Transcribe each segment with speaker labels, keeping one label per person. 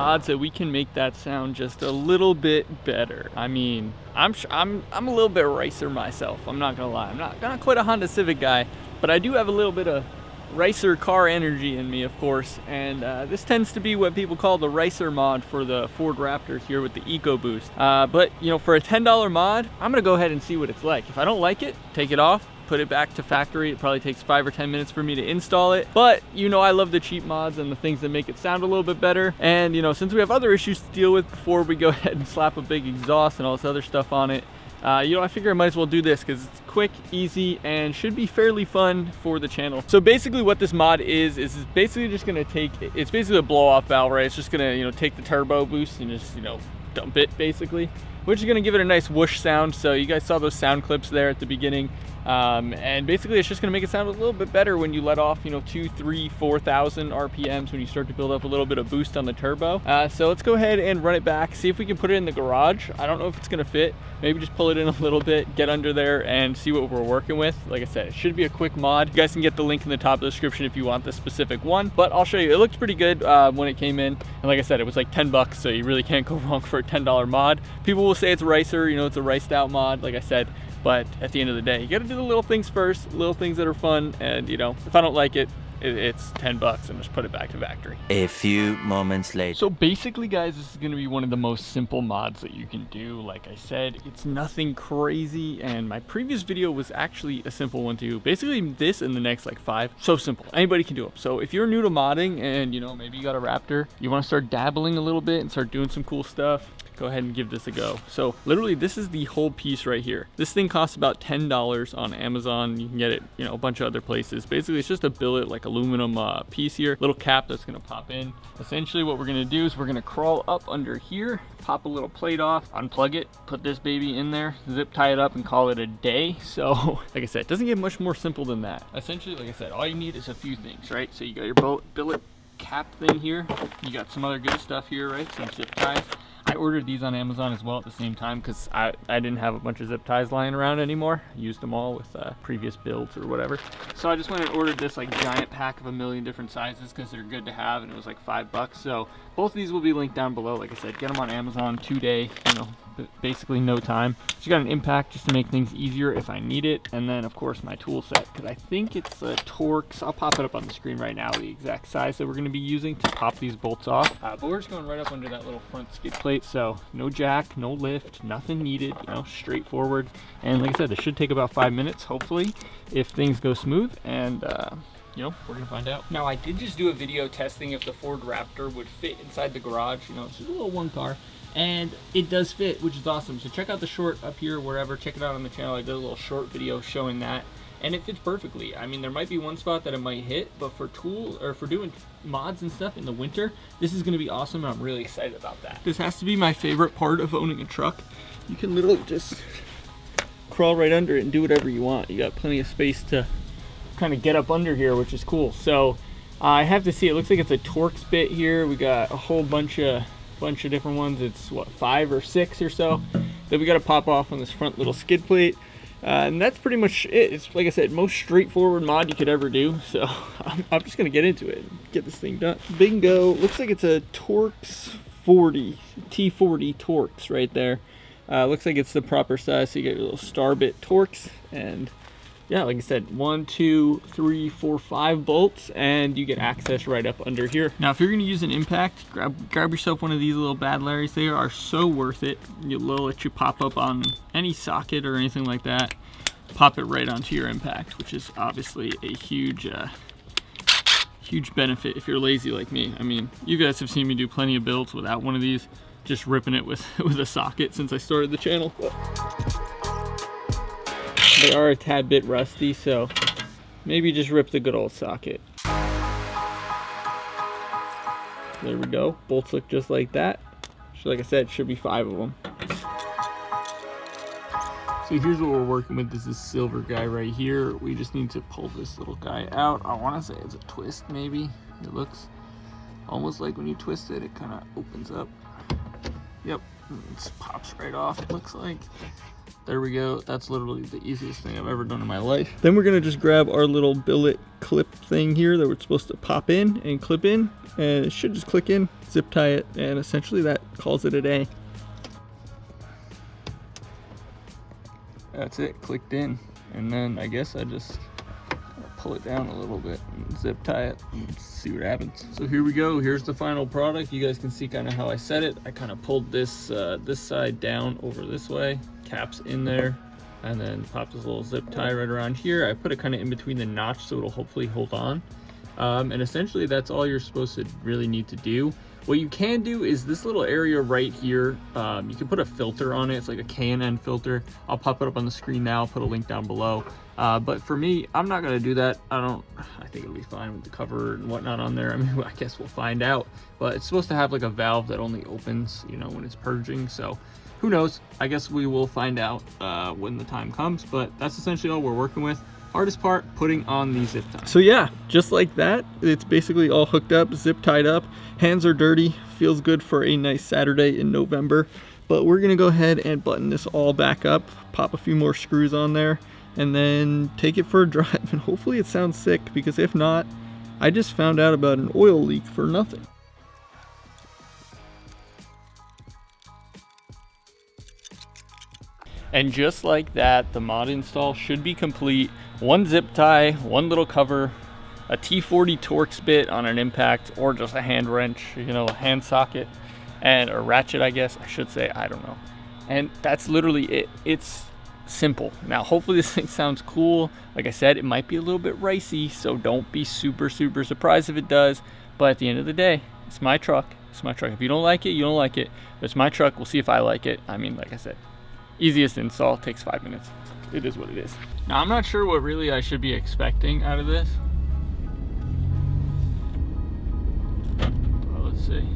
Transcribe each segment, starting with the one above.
Speaker 1: odds that we can make that sound just a little bit better. I mean, I'm a little bit racer myself. I'm not gonna lie. I'm not quite a Honda Civic guy, but I do have a little bit of racer car energy in me, of course, and this tends to be what people call the racer mod for the Ford Raptors here with the Ecoboost. But you know, for a $10 mod, I'm gonna go ahead and see what it's like. If I don't like it, take it off, put it back to factory. It probably takes 5 or 10 minutes for me to install it, but you know, I love the cheap mods and the things that make it sound a little bit better. And you know, since we have other issues to deal with before we go ahead and slap a big exhaust and all this other stuff on it, you know, I figure I might as well do this because it's quick, easy, and should be fairly fun for the channel. So basically what this mod is basically just gonna take, it's basically a blow off valve, right? It's just gonna, you know, take the turbo boost and just, you know, dump it basically, which is gonna give it a nice whoosh sound. So you guys saw those sound clips there at the beginning. And basically it's just gonna make it sound a little bit better when you let off, you know, 2,000, 3,000, 4,000 RPMs when you start to build up a little bit of boost on the turbo. So let's go ahead and run it back, see if we can put it in the garage. I don't know if it's gonna fit. Maybe just pull it in a little bit, get under there and see what we're working with. Like I said, it should be a quick mod. You guys can get the link in the top of the description if you want the specific one, but I'll show you. It looked pretty good when it came in. And like I said, it was like 10 bucks, so you really can't go wrong for a $10 mod. People will say it's racer, you know, it's a riced out mod, like I said, but at the end of the day, you gotta do the little things first, little things that are fun, and you know, if I don't like it, it's 10 bucks and just put it back to factory.
Speaker 2: A few moments later.
Speaker 1: So basically guys, this is going to be one of the most simple mods that you can do. Like I said, it's nothing crazy, and my previous video was actually a simple one too. Basically this and the next like 5, so simple, anybody can do them. So if you're new to modding and you know, maybe you got a Raptor, you want to start dabbling a little bit and start doing some cool stuff, go ahead and give this a go. So literally this is the whole piece right here. This thing costs about $10 on Amazon. You can get it, you know, a bunch of other places. Basically it's just a billet, like aluminum piece here, little cap that's gonna pop in. Essentially what we're gonna do is we're gonna crawl up under here, pop a little plate off, unplug it, put this baby in there, zip tie it up and call it a day. So like I said, it doesn't get much more simple than that. Essentially, like I said, all you need is a few things, right? So you got your billet cap thing here. You got some other good stuff here, right? Some zip ties. I ordered these on Amazon as well at the same time because I didn't have a bunch of zip ties lying around anymore. I used them all with previous builds or whatever. So I just went and ordered this like giant pack of a million different sizes because they're good to have, and it was like $5. So both of these will be linked down below. Like I said, get them on Amazon, 2-day, you know, basically no time. So you got an impact just to make things easier if I need it, and then of course my tool set, because I think it's a Torx. I'll pop it up on the screen right now, the exact size that we're going to be using to pop these bolts off. But we're just going right up under that little front skid plate, so no jack, no lift, nothing needed, you know, straightforward. And like I said, this should take about 5 minutes hopefully if things go smooth, and you know, we're gonna find out. Now I did just do a video testing if the Ford Raptor would fit inside the garage. You know, it's just a little one car, and it does fit, which is awesome. So check out the short up here, wherever, check it out on the channel. I did a little short video showing that, and it fits perfectly. I mean, there might be one spot that it might hit, but for for doing mods and stuff in the winter, this is gonna be awesome, and I'm really excited about that. This has to be my favorite part of owning a truck. You can literally just crawl right under it and do whatever you want. You got plenty of space to kind of get up under here, which is cool. So I have to see, it looks like it's a Torx bit here. We got a whole bunch of different ones. It's what, 5 or 6 or so that we got to pop off on this front little skid plate, and that's pretty much it. It's, like I said, most straightforward mod you could ever do. So I'm just gonna get into it and get this thing done. Bingo. Looks like it's a Torx 40 T40 Torx right there. Looks like it's the proper size. So you get your little star bit Torx, and yeah, like I said, 1, 2, 3, 4, 5 bolts, and you get access right up under here. Now, if you're gonna use an impact, grab yourself one of these little bad Larrys. They are so worth it. They'll let you pop up on any socket or anything like that. Pop it right onto your impact, which is obviously a huge benefit if you're lazy like me. I mean, you guys have seen me do plenty of builds without one of these, just ripping it with a socket since I started the channel. They are a tad bit rusty, so maybe just rip the good old socket. There we go. Bolts look just like that. So like I said, should be 5 of them. So here's what we're working with. This is silver guy right here. We just need to pull this little guy out. I want to say it's a twist maybe. It looks almost like when you twist it, it kind of opens up. Yep, it pops right off, it looks like. There we go. That's literally the easiest thing I've ever done in my life. Then we're gonna just grab our little billet clip thing here that we're supposed to pop in and clip in, and it should just click in, zip tie it, and essentially that calls it a day. That's it, clicked in. And then I guess I just pull it down a little bit and zip tie it and see what happens. So here we go, here's the final product. You guys can see kind of how I set it. I kind of pulled this this side down over this way, caps in there, and then pop this little zip tie right around here. I put it kind of in between the notch so it'll hopefully hold on. And essentially that's all you're supposed to really need to do. What you can do is this little area right here, you can put a filter on it. It's like a K&N filter. I'll pop it up on the screen now, I'll put a link down below. But for me, I'm not gonna do that. I think it'll be fine with the cover and whatnot on there. I mean, I guess we'll find out. But it's supposed to have like a valve that only opens, you know, when it's purging. So who knows? I guess we will find out when the time comes. But that's essentially all we're working with. Hardest part, putting on the zip tie. So yeah, just like that, it's basically all hooked up, zip tied up. Hands are dirty, feels good for a nice Saturday in November. But we're gonna go ahead and button this all back up, pop a few more screws on there, and then take it for a drive. And hopefully it sounds sick, because if not, I just found out about an oil leak for nothing. And just like that, the mod install should be complete. One zip tie, one little cover, a T40 Torx bit on an impact, or just a hand wrench, you know, a hand socket, and a ratchet, I guess I should say, I don't know. And that's literally it. It's simple. Now, hopefully this thing sounds cool. Like I said, it might be a little bit ricey, so don't be super surprised if it does. But at the end of the day, it's my truck. It's my truck. If you don't like it, you don't like it. But it's my truck. We'll see if I like it. I mean, like I said, easiest install, takes 5 minutes. It is what it is. Now, I'm not sure what really I should be expecting out of this. Well, let's see.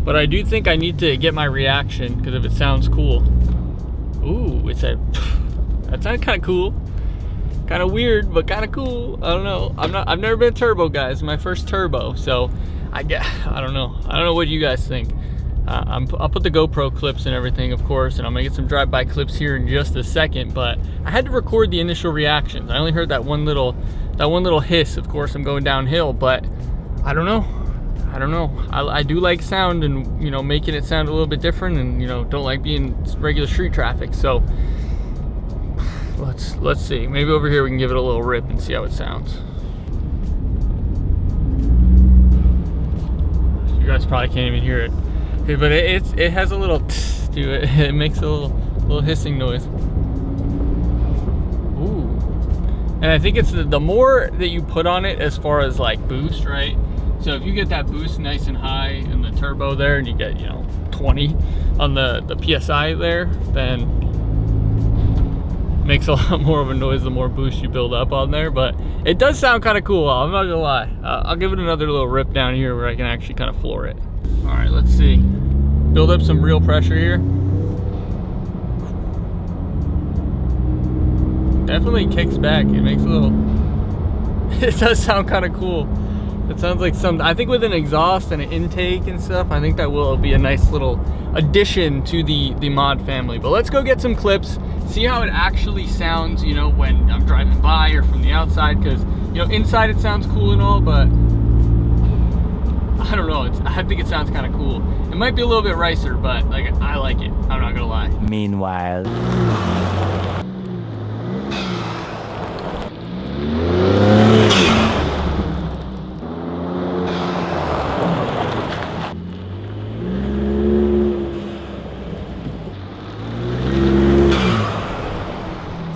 Speaker 1: But I do think I need to get my reaction, because if it sounds cool. Ooh, it said, that sounded kind of cool. Kind of weird, but kind of cool. I don't know. I've never been turbo, guys. My first turbo, so I don't know. I don't know what you guys think. I'll put the GoPro clips and everything, of course, and I'm gonna get some drive-by clips here in just a second, but I had to record the initial reactions. I only heard that one little hiss. Of course, I'm going downhill, but I don't know. I do like sound, and, you know, making it sound a little bit different, and, you know, don't like being regular street traffic. So let's see. Maybe over here we can give it a little rip and see how it sounds. You guys probably can't even hear it. Okay, but it has a little tss to it. It makes a little hissing noise. Ooh. And I think it's the more that you put on it as far as like boost, right? So if you get that boost nice and high in the turbo there, and you get, you know, 20 on the PSI there, then it makes a lot more of a noise the more boost you build up on there. But it does sound kind of cool, I'm not gonna lie. I'll give it another little rip down here where I can actually kind of floor it. All right, let's see. Build up some real pressure here. Definitely kicks back. It makes a little, it does sound kind of cool. It sounds like I think with an exhaust and an intake and stuff, I think that will be a nice little addition to the mod family. But let's go get some clips, see how it actually sounds, you know, when I'm driving by or from the outside, because, you know, inside it sounds cool and all, but I don't know, I think it sounds kind of cool. It might be a little bit ricer, but like, I like it, I'm not gonna lie.
Speaker 2: Meanwhile.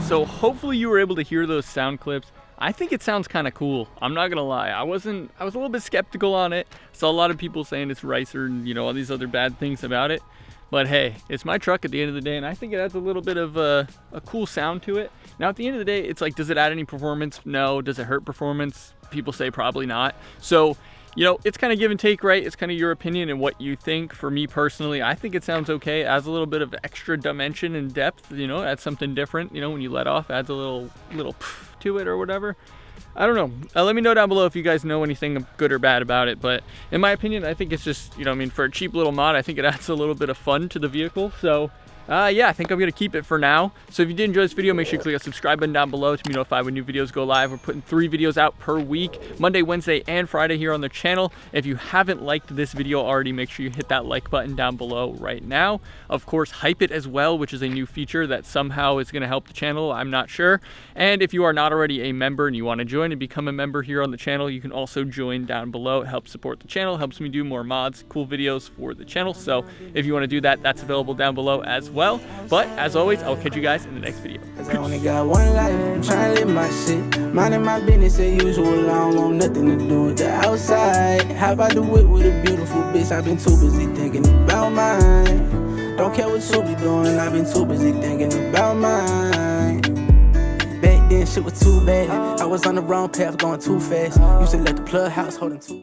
Speaker 1: So hopefully you were able to hear those sound clips. I think it sounds kind of cool. I'm not gonna lie. I was a little bit skeptical on it. Saw a lot of people saying it's ricer and, you know, all these other bad things about it. But hey, it's my truck at the end of the day, and I think it adds a little bit of a cool sound to it. Now at the end of the day, it's like, does it add any performance? No. Does it hurt performance? People say probably not. So, you know, it's kind of give and take, right? It's kind of your opinion and what you think. For me personally, I think it sounds okay. It adds a little bit of extra dimension and depth, you know, adds something different, you know, when you let off, adds a little poof to it or whatever. I don't know. Let me know down below if you guys know anything good or bad about it. But in my opinion, I think it's just, you know, I mean, for a cheap little mod, I think it adds a little bit of fun to the vehicle. So yeah, I think I'm gonna keep it for now. So if you did enjoy this video, make sure you click that subscribe button down below to be notified when new videos go live. We're putting 3 videos out per week, Monday, Wednesday, and Friday here on the channel. If you haven't liked this video already, make sure you hit that like button down below right now. Of course, hype it as well, which is a new feature that somehow is gonna help the channel, I'm not sure. And if you are not already a member and you wanna join and become a member here on the channel, you can also join down below. It helps support the channel, helps me do more mods, cool videos for the channel. So if you wanna do that, that's available down below as well. But as always, I'll catch you guys in the next video.
Speaker 3: I only got one life, I'm trying to live my shit. Minding my business as usual, I don't want nothing to do with the outside. How about the whip with a beautiful bitch? I've been too busy thinking about mine. Don't care what you be doing, I've been too busy thinking about mine. Back then shit was too bad, I was on the wrong path going too fast. Used to let the plug house holding too.